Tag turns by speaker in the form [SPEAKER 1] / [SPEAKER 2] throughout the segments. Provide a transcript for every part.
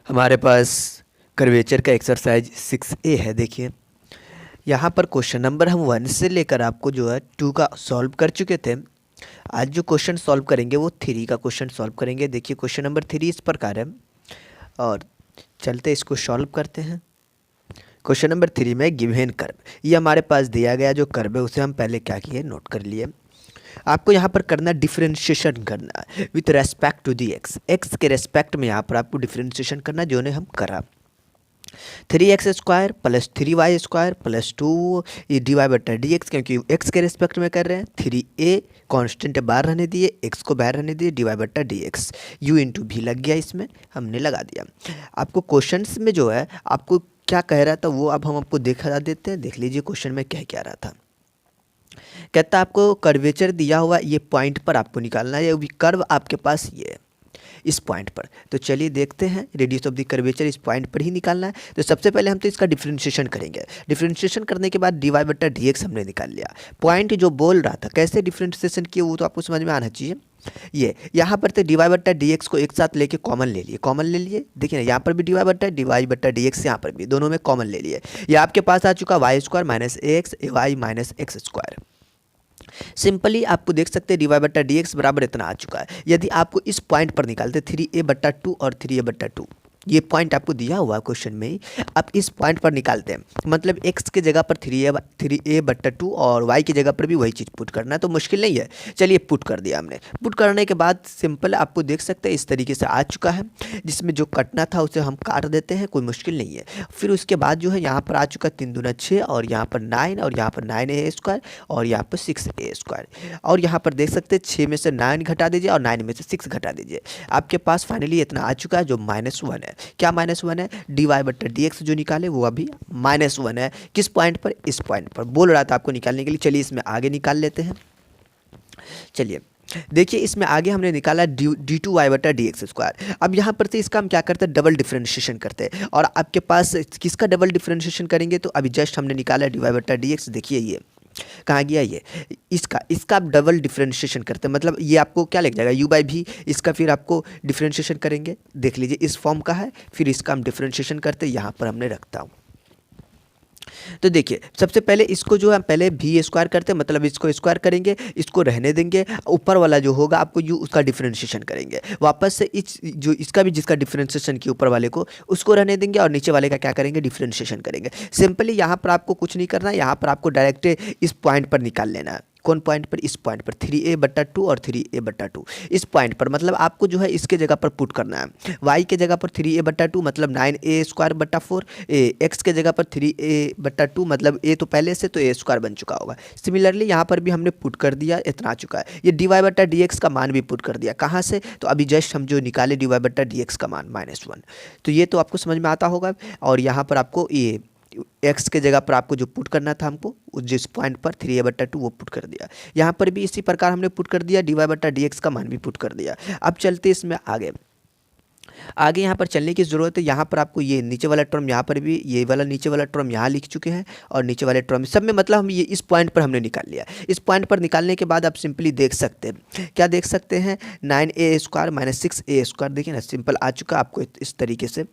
[SPEAKER 1] हमारे पास कर्वेचर का exercise 6A है। देखिए यहाँ पर क्वेश्चन नंबर हम 1 से लेकर आपको जो है 2 का सॉल्व कर चुके थे। आज जो क्वेश्चन सॉल्व करेंगे वो 3 का क्वेश्चन सॉल्व करेंगे। देखिए क्वेश्चन नंबर 3 इस प्रकार है और चलते इसको सॉल्व करते हैं। क्वेश्चन नंबर 3 में गिवन कर्व, ये हमारे पास दिया गया जो कर्व है उसे हम पहले क्या किए, नोट कर लिए। आपको यहाँ पर करना डिफरेंशिएशन करना with respect to the x के रेस्पेक्ट में यहाँ पर आपको डिफरेंशिएशन करना, जो ने हम करा। 3x² प्लस 3y² प्लस 2 ये dy बटा dx, क्योंकि x के रिस्पेक्ट में कर रहे हैं। 3a कांस्टेंट बाहर रहने दिए, x को बाहर रहने दिए, dy बटा dx u इंटू भी लग गया, इसमें हमने लगा दिया। आपको क्वेश्चंस में जो है आपको क्या कह रहा था वो अब हम आपको दिखा देते हैं। देख लीजिए क्वेश्चन में क्या क्या रहा था। कहता आपको कर्वेचर दिया हुआ ये पॉइंट पर आपको निकालना है, ये कर्व आपके पास ये है इस पॉइंट पर। तो चलिए देखते हैं, रेडियस ऑफ द कर्वेचर इस पॉइंट पर ही निकालना है। तो सबसे पहले हम तो इसका डिफरेंशिएशन करेंगे। डिफरेंशिएशन करने के बाद dy बटा dx हमने निकाल लिया। पॉइंट जो बोल रहा था कैसे डिफरेंशिएशन किए वो तो आपको समझ में आना चाहिए। ये यहाँ पर तो dy बटा dx को एक साथ लेके कॉमन ले लिए। देखिए ना यहाँ पर भी dy बटा dx, यहाँ पर भी दोनों में कॉमन ले लिए। ये आपके पास आ चुका y² minus ax y minus x²। Simply आपको देख सकते हैं dy बटा dx बराबर इतना आ चुका है। यदि आपको इस पॉइंट पर निकालते 3a बटा 2 और 3a बटा 2, ये पॉइंट आपको दिया हुआ क्वेश्चन में, आप इस पॉइंट पर निकालते हैं, मतलब x के जगह पर 3a बटा 2 और y की जगह पर भी वही चीज़ पुट करना है, तो मुश्किल नहीं है। चलिए पुट कर दिया हमने। पुट करने के बाद सिंपल आपको देख सकते हैं इस तरीके से आ चुका है, जिसमें जो कटना था उसे हम काट देते हैं, कोई मुश्किल नहीं है। फिर उसके बाद जो है यहाँ पर आ चुका 3 दूना 6 और यहाँ पर 9 और यहाँ पर 9a² और यहाँ पर 6a²। और यहाँ पर देख सकते हैं 6 में से 9 घटा दीजिए और 9 में से 6 घटा दीजिए। आपके पास फाइनली इतना आ चुका है जो -1 है। क्या -1 है? dy बटा dx जो निकाले वो अभी -1 है। किस पॉइंट पर? इस पॉइंट पर बोल रहा था आपको निकालने के लिए। चलिए इसमें आगे निकाल लेते हैं। चलिए देखिए इसमें आगे हमने निकाला d2y बटा dx²। अब यहाँ पर से इसका हम क्या करते हैं, डबल डिफरेंशिएशन करते हैं। और आपके पास किसका डबल डिफरेंशिएशन करेंगे, तो अभी जस्ट हमने निकाला dy बटा dx। देखिए ये कहाँ गया, ये इसका आप डबल डिफरेंशिएशन करते हैं, मतलब ये आपको क्या लग जाएगा u बाई भी, इसका फिर आपको डिफरेंशिएशन करेंगे। देख लीजिए इस फॉर्म का है, फिर इसका हम डिफरेंशिएशन करते हैं, यहाँ पर हमने रखता हूँ। तो देखिए सबसे पहले इसको जो है पहले v² करते हैं, मतलब इसको स्क्वायर करेंगे, इसको रहने देंगे। ऊपर वाला जो होगा आपको u उसका डिफरेंशिएशन करेंगे। वापस से जो इसका भी जिसका डिफरेंशिएशन किया ऊपर वाले को उसको रहने देंगे और नीचे वाले का क्या करेंगे, डिफरेंशिएशन करेंगे। सिंपली यहाँ पर आपको कुछ नहीं करना है, यहाँ पर आपको डायरेक्ट इस पॉइंट पर निकाल लेना है। कौन पॉइंट पर? इस पॉइंट पर 3a बटा 2 और 3a बटा 2 इस पॉइंट पर, मतलब आपको जो है इसके जगह पर पुट करना है। y के जगह पर 3a बटा 2 मतलब 9a² बटा 4, x के जगह पर 3a बटा 2 मतलब a तो पहले से तो a² बन चुका होगा। सिमिलरली यहाँ पर भी हमने पुट कर दिया, इतना आ चुका है। ये dy बटा dx का मान भी पुट कर दिया। कहाँ से? तो अभी जस्ट हम जो निकाले dy बटा dx का मान -1, तो ये तो आपको समझ में आता होगा। और यहाँ पर आपको ये x के जगह पर आपको जो पुट करना था हमको जिस पॉइंट पर 3a बटा 2 वो पुट कर दिया। यहाँ पर भी इसी प्रकार हमने पुट कर दिया, dy बटा dx का मान भी पुट कर दिया। अब चलते इसमें आगे यहाँ पर चलने की ज़रूरत है। यहाँ पर आपको ये नीचे वाला टर्म, यहाँ पर भी ये वाला नीचे वाला टर्म यहाँ लिख चुके हैं और नीचे वाले टर्म सब में, मतलब हम ये इस पॉइंट पर हमने निकाल लिया। इस पॉइंट पर निकालने के बाद आप सिंपली देख सकते हैं, क्या देख सकते हैं, 9a² माइनस 6a²। देखिए ना सिंपल आ चुका आपको इस तरीके से।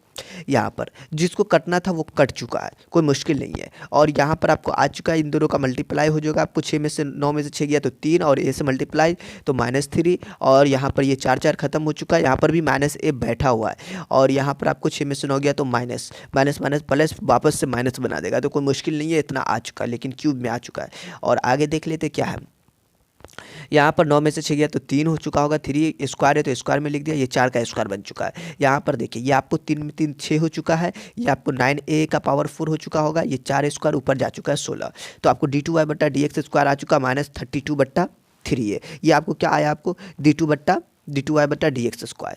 [SPEAKER 1] यहाँ पर जिसको कटना था वो कट चुका है, कोई मुश्किल नहीं है। और यहाँ पर आपको आ चुका है, इन दोनों का मल्टीप्लाई हो जाएगा। आपको 6 में से 9 में से 6 गया तो 3 और a से मल्टीप्लाई तो -3 और यहाँ पर ये 4 खत्म हो चुका है। यहाँ पर भी -a बैठा हुआ है और यहाँ पर आपको 6 में से 9 गया तो माइनस प्लस वापस से माइनस बना देगा, तो कोई मुश्किल नहीं है, इतना आ चुका है, लेकिन क्यूब में आ चुका है। और आगे देख लेते क्या है। यहाँ पर 9 में से 6 गया तो 3 हो चुका होगा, 3 है तो स्क्वायर में लिख दिया, ये 4 का स्क्वायर बन चुका है। यहाँ पर देखिए ये आपको 3 में 3 6 हो चुका है, ये आपको 9a का पावर 4 हो चुका होगा, ये 4 ऊपर जा चुका है 16, तो आपको d2y बटा dx² आ चुका -32 बटा 3a। ये आपको क्या आया, आपको d2y बटा dx²।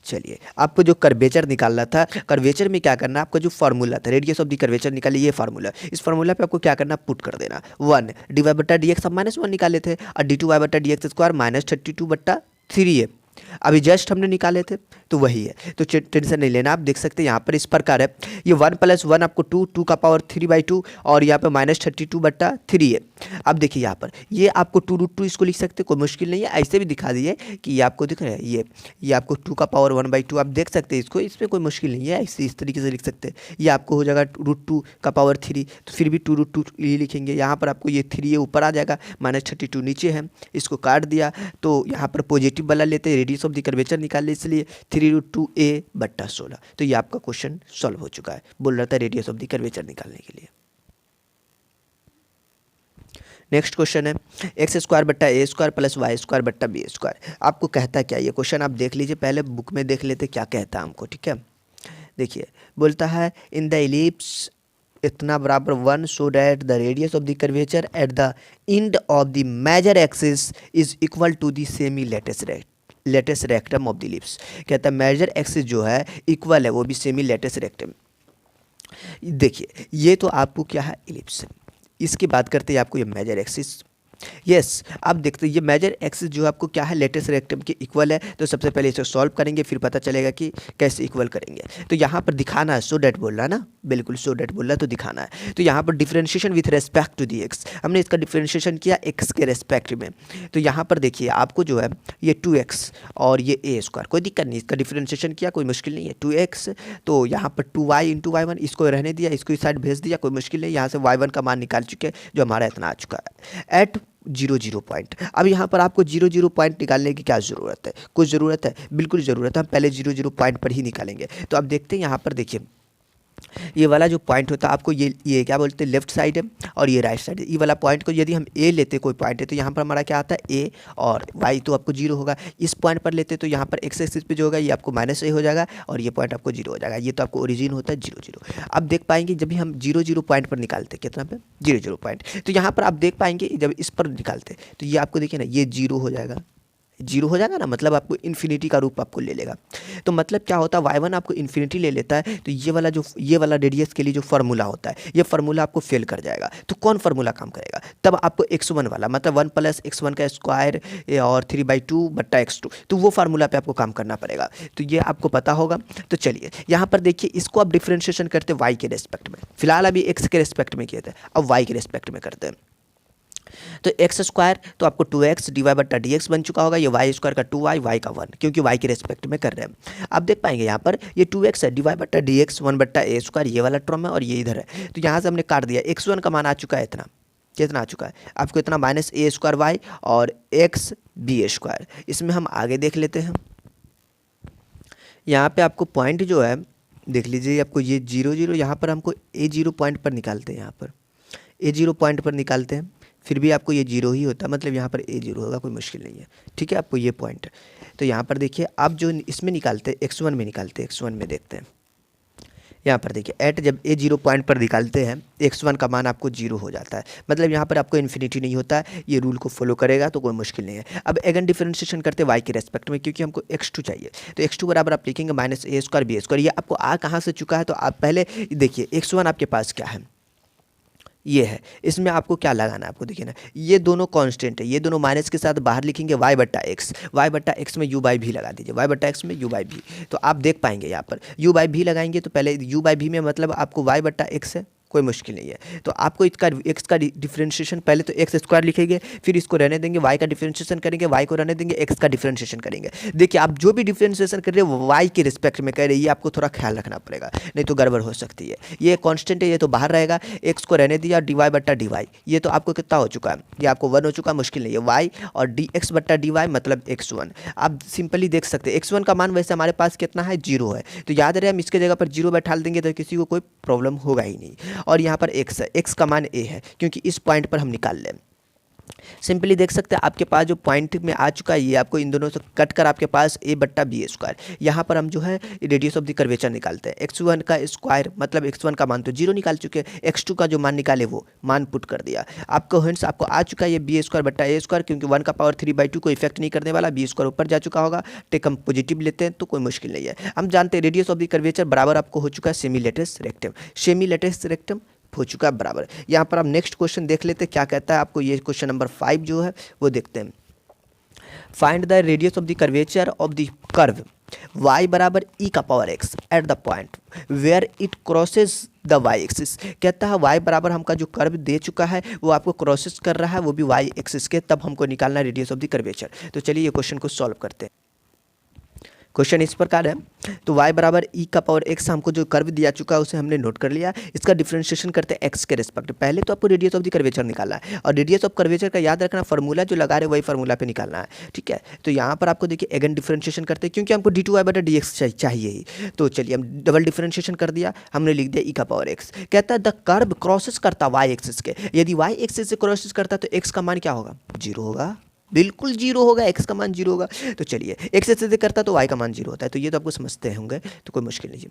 [SPEAKER 1] चलिए आपको जो कर्वेचर निकालना था, कर्वेचर में क्या करना, आपका जो फार्मूला था रेडियस ऑफ द कर्वेचर निकालिए, ये फार्मूला, इस फार्मूला पे आपको क्या करना, पुट कर देना 1 dy बटा dx हम -1 निकाले थे और d2y बटा dx² -32 बटा 3a अभी जस्ट हमने निकाले थे। तो वही है, तो टेंशन नहीं लेना। आप देख सकते हैं यहाँ पर इस प्रकार है, ये 1 + 1 आपको 2, 2 का पावर 3/2 और यहाँ पे -32/3 है। अब देखिए यहाँ पर ये आपको 2√2 इसको लिख सकते हैं, कोई मुश्किल नहीं है। ऐसे भी दिखा दिए कि ये आपको दिख रहा है, ये आपको 2 का पावर 1/2 आप देख सकते हैं इसको, इसमें कोई मुश्किल नहीं है, ऐसे इस तरीके से लिख सकते हैं। ये आपको हो जाएगा √2 का पावर 3, तो फिर भी 2√2 ये लिखेंगे। यहाँ पर आपको ये 3 ये ऊपर आ जाएगा, -32 नीचे है, इसको काट दिया तो यहाँ पर पॉजिटिव वाला लेते हैं, रेडियस ऑफ द कर्वेचर निकालने, इसलिए 3√2a/16। तो ये आपका क्वेश्चन सॉल्व हो चुका है, बोल रहा था रेडियस ऑफ द कर्वेचर निकालने के लिए। नेक्स्ट क्वेश्चन है x² + a² + y² + b²। आपको कहता क्या ये क्वेश्चन, आप देख लीजिए, पहले बुक में देख लेते क्या कहता है हमको, ठीक है। देखिए बोलता है इन द इलिप्स इतना बराबर 1 so that the radius of the curvature at the end of the major axis is equal to the semi latus rectum of the ellipse. कहता है मेजर एक्सिस जो है इक्वल है, वो भी सेमी लेटेस्ट रेक्टम। देखिए ये तो आपको क्या है, इलिप्स। इसकी बात करते हैं आपको ये मेजर एक्सिस, यस आप देखते हैं ये मेजर एक्सिस जो आपको क्या है, लेटेस्ट रेक्टम के इक्वल है। तो सबसे पहले इसे सॉल्व करेंगे, फिर पता चलेगा कि कैसे इक्वल करेंगे। तो यहाँ पर दिखाना है, सो डैट बोल रहा है ना, बिल्कुल सो डैट बोल रहा है, तो दिखाना है। तो यहाँ पर differentiation with respect to the x, हमने इसका डिफरेंशिएशन किया एक्स के रेस्पेक्ट में। तो यहाँ पर देखिए आपको जो है ये 2x और ये a², कोई दिक्कत नहीं, इसका डिफरेंशिएशन किया, कोई मुश्किल नहीं है। 2x तो यहाँ पर 2y × y1, इसको रहने दिया, इसको इस साइड भेज दिया, कोई मुश्किल नहीं। यहाँ से y1 का मान निकाल चुके हैं, जो हमारा इतना आ चुका है एट 0 पॉइंट। अब यहाँ पर आपको 0 पॉइंट निकालने की क्या ज़रूरत है, कुछ ज़रूरत है, बिल्कुल ज़रूरत है। हम पहले 0 पॉइंट पर ही निकालेंगे। तो अब देखते हैं यहाँ पर देखिए ये वाला जो पॉइंट होता है आपको ये क्या बोलते हैं, लेफ्ट साइड है और ये राइट साइड है। ये वाला पॉइंट को यदि हम ए लेते कोई पॉइंट है तो यहाँ पर हमारा क्या आता है ए, और वाई तो आपको 0 होगा। इस पॉइंट पर लेते तो यहाँ पर एक्स एक्सिस पे जो होगा ये आपको -a हो जाएगा और ये पॉइंट आपको 0 हो जाएगा। ये तो आपको ओरिजिन होता है 0 अब देख पाएंगे जब भी हम 0 पॉइंट पर निकालते कितना पे 0 पॉइंट, तो यहाँ पर आप देख पाएंगे जब इस पर निकालते तो ये आपको देखिए ना, ये 0 हो जाएगा, 0 हो जाएगा ना, मतलब आपको इन्फिनिटी का रूप आपको ले लेगा। तो मतलब क्या होता है, y1 आपको इन्फिनिटी ले लेता है, तो ये वाला रेडियस के लिए जो फार्मूला होता है, ये फार्मूला आपको फेल कर जाएगा। तो कौन फार्मूला काम करेगा, तब आपको x1 वाला, मतलब 1 + x1 का स्क्वायर और 3/2/x2, तो वो फार्मूला पे आपको काम करना पड़ेगा। तो ये आपको पता होगा। तो चलिए यहाँ पर देखिए, इसको आप डिफ्रेंशिएशन करते y के रेस्पेक्ट में, फिलहाल अभी x के रेस्पेक्ट में किए थे, अब y के रेस्पेक्ट में करते हैं। तो x² तो आपको 2x dy/dx बन चुका होगा, ये y² का 2y, y का 1, क्योंकि y के रेस्पेक्ट में कर रहे हैं। आप देख पाएंगे यहाँ पर ये 2x है, dy/dx 1/a², ये वाला टर्म है और ये इधर है। तो यहाँ से हमने काट दिया, x1 का मान आ चुका है इतना, कितना आ चुका है आपको इतना, -a² y और x b²। इसमें हम आगे देख लेते हैं। यहाँ पे आपको पॉइंट जो है देख लीजिए, आपको ये 0 यहाँ पर हमको a0 पॉइंट पर निकालते हैं, यहाँ पर a0 पॉइंट पर निकालते हैं, फिर भी आपको ये 0 ही होता है, मतलब यहाँ पर a0 होगा, कोई मुश्किल नहीं है, ठीक है। आपको ये पॉइंट, तो यहाँ पर देखिए आप जो इसमें निकालते हैं x1 में निकालते हैं, x1 में देखते हैं। यहाँ पर देखिए एट जब a0 पॉइंट पर निकालते हैं x1 का मान आपको 0 हो जाता है, मतलब यहाँ पर आपको इन्फिनिटी नहीं होता है। ये रूल को फॉलो करेगा तो कोई मुश्किल नहीं है। अब अगेन डिफरेंशिएशन करते हैं y के रेस्पेक्ट में, क्योंकि हमको x2 चाहिए। तो x2 बराबर आप लिखेंगे -a² b²। ये आपको आ कहाँ से चुका है, तो आप पहले देखिए x1 आपके पास क्या है, ये है, इसमें आपको क्या लगाना है, आपको देखिए ना, ये दोनों कांस्टेंट है, ये दोनों माइनस के साथ बाहर लिखेंगे y/x में u/v लगा दीजिए, y/x में u/v। तो आप देख पाएंगे यहाँ पर u/v लगाएंगे, तो पहले u/v में मतलब आपको y/x है, कोई मुश्किल नहीं है। तो आपको इसका x का डिफरेंशिएशन, पहले तो x² लिखेंगे, फिर इसको रहने देंगे, y का डिफरेंशिएशन करेंगे, y को रहने देंगे, x का डिफरेंशिएशन करेंगे। देखिए आप जो भी डिफरेंशिएशन कर रहे हो y के रिस्पेक्ट में कर रहे हैं, ये आपको थोड़ा ख्याल रखना पड़ेगा, नहीं तो गड़बड़ हो सकती है। ये कांस्टेंट है, ये तो बाहर रहेगा, x को रहने दिया, dy/dy, ये तो आपको कितना हो चुका है, ये आपको 1 हो चुका, मुश्किल नहीं है। y और dx/dy मतलब x1, आप सिंपली देख सकते हैं x1 का मान वैसे हमारे पास कितना है, 0 है। तो याद रहे हम इसके जगह पर 0 बैठा देंगे तो किसी को कोई प्रॉब्लम होगा ही नहीं। और यहाँ पर x है, x का मान a है, क्योंकि इस पॉइंट पर हम निकाल लें। सिंपली देख सकते हैं आपके पास जो पॉइंट में आ चुका है, ये आपको इन दोनों से कट कर आपके पास a/b²। यहाँ पर हम जो है रेडियस ऑफ द कर्वेचर निकालते हैं, x1 का स्क्वायर मतलब x1 का मान तो 0 निकाल चुके हैं, x2 का जो मान निकाले वो मान पुट कर दिया। आपको हिंट्स आपको आ चुका है ये b²/a², क्योंकि 1 का पावर 3/2 को इफेक्ट नहीं करने वाला, b² ऊपर जा चुका होगा। टेक हम पॉजिटिव लेते हैं तो कोई मुश्किल नहीं है। हम जानते हैं रेडियस ऑफ द कर्वेचर बराबर आपको हो चुका है सेमी लेटेस्ट रेक्टम हो चुका है बराबर। यहाँ पर आप नेक्स्ट क्वेश्चन देख लेते हैं क्या कहता है आपको। ये क्वेश्चन नंबर 5 जो है वो देखते हैं। Find the radius of the curvature of the curve y बराबर ई का power x at the point where it crosses the y axis. कहता है y बराबर हमका जो कर्व दे चुका है वो आपको क्रॉसेस कर रहा है, वो भी y एक्सिस के, तब हमको निकालना है रेडियस ऑफ द कर्वेचर। तो चलिए ये क्वेश्चन को सॉल्व करते हैं। क्वेश्चन इस प्रकार है, तो y बराबर ई का पावर x हमको जो कर्व दिया चुका है उसे हमने नोट कर लिया। इसका डिफरेंशिएशन करते हैं x के रिस्पेक्ट। पहले तो आपको रेडियस ऑफ द कर्वेचर निकालना है, और रेडियस ऑफ कर्वेचर का याद रखना फॉर्मूला जो लगा रहे वही फॉर्मूला पे निकालना है, ठीक है। तो यहाँ पर आपको देखिए अगेन डिफरेंशिएशन करते हैं, क्योंकि हमको d2y बटा dx चाहिए ही। तो चलिए हम डबल डिफरेंशिएशन कर दिया, हमने लिख दिया ई का पावर x। कहता है द कर्व क्रॉसेस करता y एक्सिस के, यदि y एक्सिस से क्रॉसेस करता तो x का मान क्या होगा, 0 होगा, बिल्कुल 0 होगा, x का मान 0 होगा। तो चलिए x से करता तो y का मान 0 होता है, तो ये तो आपको समझते होंगे, तो कोई मुश्किल नहीं है।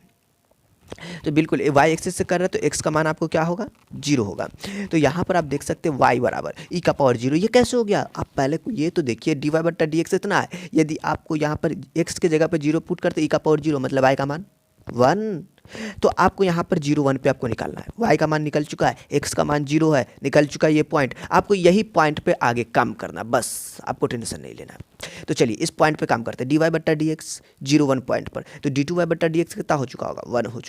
[SPEAKER 1] तो बिल्कुल y एक्सिस से कर रहा है तो x का मान आपको क्या होगा, 0 होगा। तो यहाँ पर आप देख सकते हैं y बराबर ई का पावर 0। ये कैसे हो गया, आप पहले ये तो देखिए dy बट्टा dx इतना है, यदि आपको यहाँ पर x के जगह पर 0 पुट करते ई का पावर 0 मतलब y का मान 1, तो आपको यहाँ पर 0 1 पे आपको निकालना है। y का मान निकल चुका है, x का मान 0 है, निकल चुका है ये पॉइंट, आपको यही पॉइंट पे आगे काम करना, बस आपको टेंशन नहीं लेना। तो चलिए इस पॉइंट पे काम करते हैं, dy बट्टा dx 0 1 पॉइंट पर, तो d2y बट्टा dx कितना हो चुका होगा, 1 हो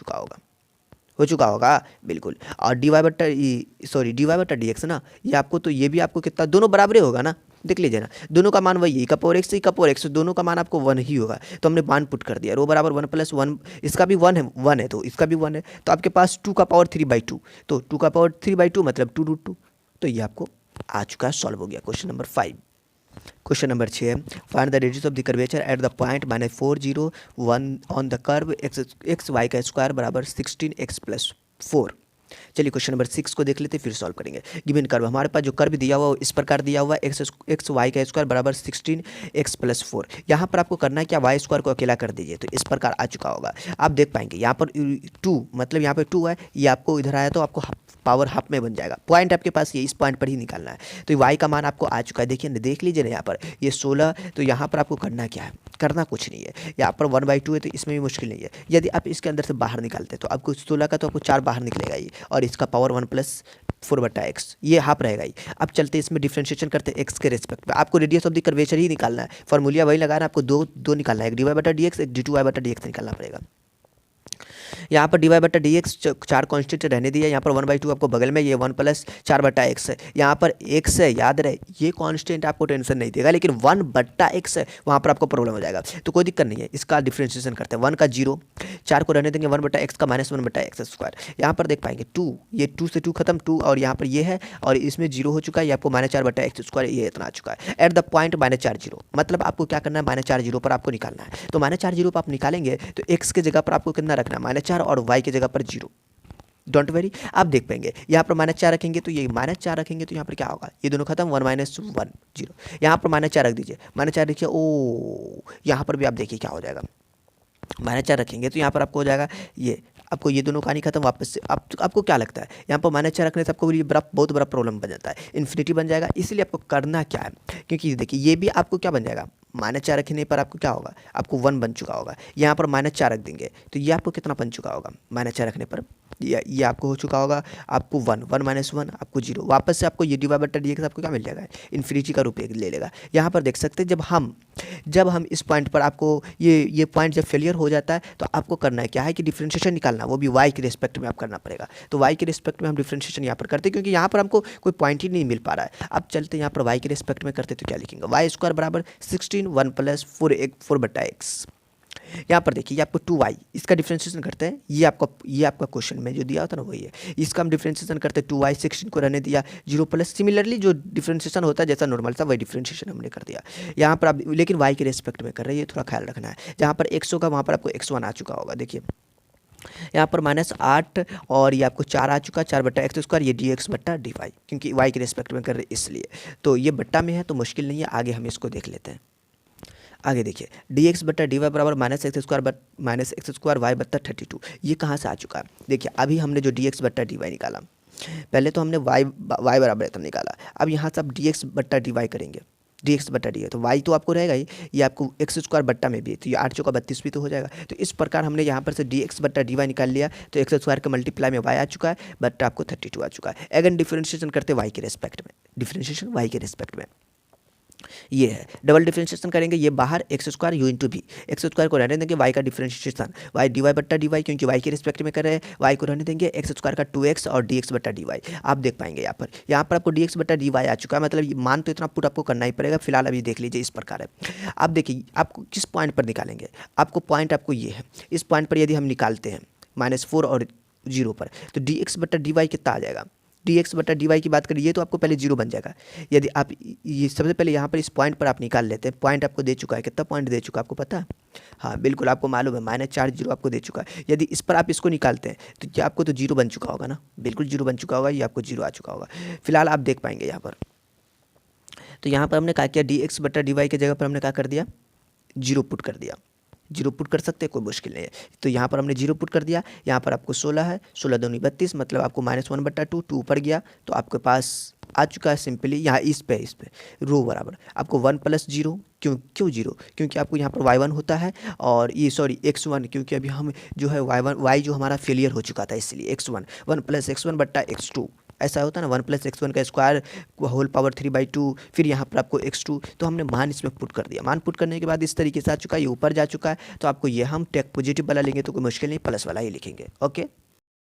[SPEAKER 1] चुका होगा बिल्कुल। और dy बट्टा dx ना, ये आपको तो ये भी आपको कितना, दोनों बराबर ही होगा ना, देख लीजिए ना, दोनों का मान वही, ई का पावर x ई का पावर x, दोनों का मान आपको 1 ही होगा। तो हमने मान पुट कर दिया, रो बराबर 1 + 1, इसका भी 1 है तो इसका भी 1 है, तो आपके पास 2 का पावर 3/2, तो 2 का पावर 3/2 मतलब 2√2। तो ये आपको आ चुका है, सॉल्व हो गया क्वेश्चन नंबर 5। क्वेश्चन नंबर 6 है, find the radius of the curvature at the point -4 0 1 on the curve x y का स्क्वायर बराबर 16x + 4। चलिए क्वेश्चन नंबर 6 को देख लेते हैं, फिर सॉल्व करेंगे। गिवन कर्व, हमारे पास जो कर्व दिया हुआ है इस प्रकार दिया हुआ है, एक्स वाई का स्क्वायर बराबर 16x + 4। यहाँ पर आपको करना है क्या, वाई स्क्वायर को अकेला कर दीजिए, तो इस प्रकार आ चुका होगा। आप देख पाएंगे यहाँ पर 2 मतलब यहाँ पर 2 है, ये आपको इधर आया तो आपको पावर हाफ में बन जाएगा। पॉइंट आपके पास ये इस पॉइंट पर ही निकालना है, तो वाई का मान आपको आ चुका है। देखिए देख लीजिए ना, यहाँ पर ये 16, तो यहाँ पर आपको करना क्या है, करना कुछ नहीं है। यहाँ पर 1/2 है तो इसमें भी मुश्किल नहीं है। यदि आप इसके अंदर से बाहर निकालते तो आपको 16 का तो आपको 4 बाहर निकलेगा ही, और इसका पावर 1 + 4/x, ये हाफ रहेगा ही। अब चलते इसमें डिफरेंशिएशन करते हैं x के रिस्पेक्ट में। आपको रेडियस ऑफ द कर्वेचर ही निकालना है, फॉर्मूला वही लगाना है, आपको दो निकालना है, एक dy/dx एक d2y/dx निकालना पड़ेगा। यहाँ पर dy/dx 4 कांस्टेंट रहने दिया, यहाँ पर 1/2 आपको बगल में, ये 1 + 4/x है। यहाँ पर x है, याद रहे ये कांस्टेंट आपको टेंशन नहीं देगा, लेकिन 1/x है वहाँ पर आपको प्रॉब्लम हो जाएगा, तो कोई दिक्कत नहीं है। इसका डिफरेंशिएशन करते हैं, 1 का 0, 4 को रहने देंगे, 1/x का -1/x²। यहाँ पर देख पाएंगे 2, ये 2 से 2 खत्म, 2 और यहाँ पर ये है, और इसमें 0 हो चुका है, ये आपको -4/x², ये इतना आ चुका है। एट द पॉइंट -4 0, मतलब आपको क्या करना है, -4 0 पर आपको निकालना है। तो -4 0 पर आप निकालेंगे तो x के जगह पर आपको कितना रखना है, -4, और y की जगह पर 0। डोंट वेरी, आप देख पाएंगे यहाँ पर -4 रखेंगे तो ये -4 रखेंगे तो यहाँ पर क्या होगा, ये दोनों खत्म, 1 - 1 0। यहाँ पर -4 रख दीजिए, -4 देखिए, ओ यहाँ पर भी आप देखिए क्या हो जाएगा, -4 रखेंगे तो यहाँ पर आपको हो जाएगा ये, आपको ये दोनों कहानी खत्म, वापस से आपको क्या लगता है, यहाँ पर -4 रखने से आपको ये बहुत बड़ा प्रॉब्लम बन जाता है, इन्फिनिटी बन जाएगा। इसलिए आपको करना क्या है, क्योंकि देखिए ये भी आपको क्या बन जाएगा, -4 रखने पर आपको क्या होगा, आपको 1 बन चुका होगा। यहाँ पर -4 रख देंगे तो ये आपको कितना बन चुका होगा, -4 रखने पर ये आपको हो चुका होगा, आपको 1 1 - 1 आपको 0, वापस से आपको ये dy/dx आपको क्या मिल जाएगा, इन्फिनिटी का रूप ले लेगा। यहाँ पर देख सकते हैं जब हम इस पॉइंट पर आपको ये पॉइंट जब फेलियर हो जाता है तो आपको करना है क्या है कि डिफरेंशिएशन निकालना, वो भी y के रिस्पेक्ट में आप करना पड़ेगा। तो y के रिस्पेक्ट में हम डिफरेंशिएशन यहाँ पर करते हैं, क्योंकि यहाँ पर हमको कोई पॉइंट ही नहीं मिल पा रहा है। अब चलते हैं यहाँ पर y के रिस्पेक्ट में करते तो क्या लिखेंगे, y² बराबर 16 1 + 4/x। यहाँ पर देखिए ये आपको 2y, इसका डिफरेंशिएशन करते हैं, ये आपका क्वेश्चन में जो दिया होता है ना वही है, इसका हम डिफरेंशिएशन करते हैं, 2y 16 को रहने दिया, 0 + सिमिलरली जो डिफरेंशिएशन होता है जैसा नॉर्मल था वही डिफरेंशिएशन हमने कर दिया। यहाँ पर आप लेकिन y के रिस्पेक्ट में कर रहे हैं, ये थोड़ा ख्याल रखना है। जहाँ पर x होगा वहाँ पर आपको x1 आ चुका होगा, देखिए यहाँ पर -8 और ये आपको 4 आ चुका, 4/x², ये dx/dy, क्योंकि y के रिस्पेक्ट में कर रहे इसलिए। तो ये बट्टा में है तो मुश्किल नहीं है, आगे हम इसको देख लेते हैं। आगे देखिए dx/dy बराबर -x² y/32, ये कहाँ से आ चुका है, देखिए अभी हमने जो dx/dy निकाला, पहले तो हमने y बराबर इतना निकाला, अब यहाँ से आप dx/dy करेंगे, dx/dy तो y तो आपको रहेगा ही, ये आपको x² बट्टा में भी है, तो ये 8 चौका 32 भी तो हो जाएगा। तो इस प्रकार हमने यहाँ पर से dx/dy निकाल लिया, तो x² के मल्टीप्लाई में y आ चुका है, बट आपको 32 आ चुका है। अगेन डिफरेंशिएशन करते y के रिस्पेक्ट में, डिफरेंशिएशन y के रिस्पेक्ट में, ये है डबल डिफरेंशिएशन करेंगे, ये बाहर एक्स स्क्वायर यू इंटू भी, एक्स स्क्वायर को रहने देंगे, वाई का डिफरेंशिएशन वाई डी वाई बट्टा डी वाई, क्योंकि वाई के रिस्पेक्ट में कर रहे हैं, वाई को रहने देंगे एक्स स्क्वायर का 2x और डी एक्स बट्टा डी वाई। आप देख पाएंगे यहाँ पर आपको डी एक्स बट्टा डी वाई आ चुका है, मतलब ये मान तो इतना पुट आपको करना ही पड़ेगा, फिलहाल अभी देख लीजिए इस प्रकार है। आप देखिए आपको किस पॉइंट पर निकालेंगे, आपको पॉइंट आपको ये है, इस पॉइंट पर यदि हम निकालते हैं -4 और 0 पर, तो डी एक्स बट्टा डी वाई कितना आ जाएगा, डी एक्स बटा डी वाई की बात करिए तो आपको पहले 0 बन जाएगा। यदि आप ये सबसे पहले यहाँ पर इस पॉइंट पर आप निकाल लेते हैं, पॉइंट आपको दे चुका है, कितना पॉइंट दे चुका है आपको पता है? हाँ बिल्कुल आपको मालूम है, -4 0 आपको दे चुका है। यदि इस पर आप इसको निकालते हैं तो क्या आपको तो 0 बन चुका होगा ना, बिल्कुल 0 बन चुका होगा, ये आपको 0 आ चुका होगा। फिलहाल आप देख पाएंगे यहाँ पर, तो यहाँ पर हमने क्या किया, डी एक्स बटा डी वाई की जगह पर हमने क्या कर दिया, 0 पुट कर दिया। 0 पुट कर सकते हैं, कोई मुश्किल नहीं है। तो यहाँ पर हमने 0 पुट कर दिया, यहाँ पर आपको 16 है, 16 दूनी 32, मतलब आपको -1/2, 2 ऊपर गया तो आपके पास आ चुका है सिंपली यहाँ इस पे रो बराबर आपको 1 + 0, क्यों 0, क्योंकि आपको यहाँ पर y1 होता है और ये सॉरी x1, क्योंकि अभी हम जो है y जो हमारा फेलियर हो चुका था, इसलिए x1 1 + x1 बट्टा x2 ऐसा होता है ना, 1 + x1 का स्क्वायर होल पावर 3/2, फिर यहाँ पर आपको x2, तो हमने मान इसमें पुट कर दिया। मान पुट करने के बाद इस तरीके से आ चुका है, ये ऊपर जा चुका है, तो आपको ये हम टेक पॉजिटिव वाला लेंगे तो कोई मुश्किल नहीं, प्लस वाला ही लिखेंगे। ओके।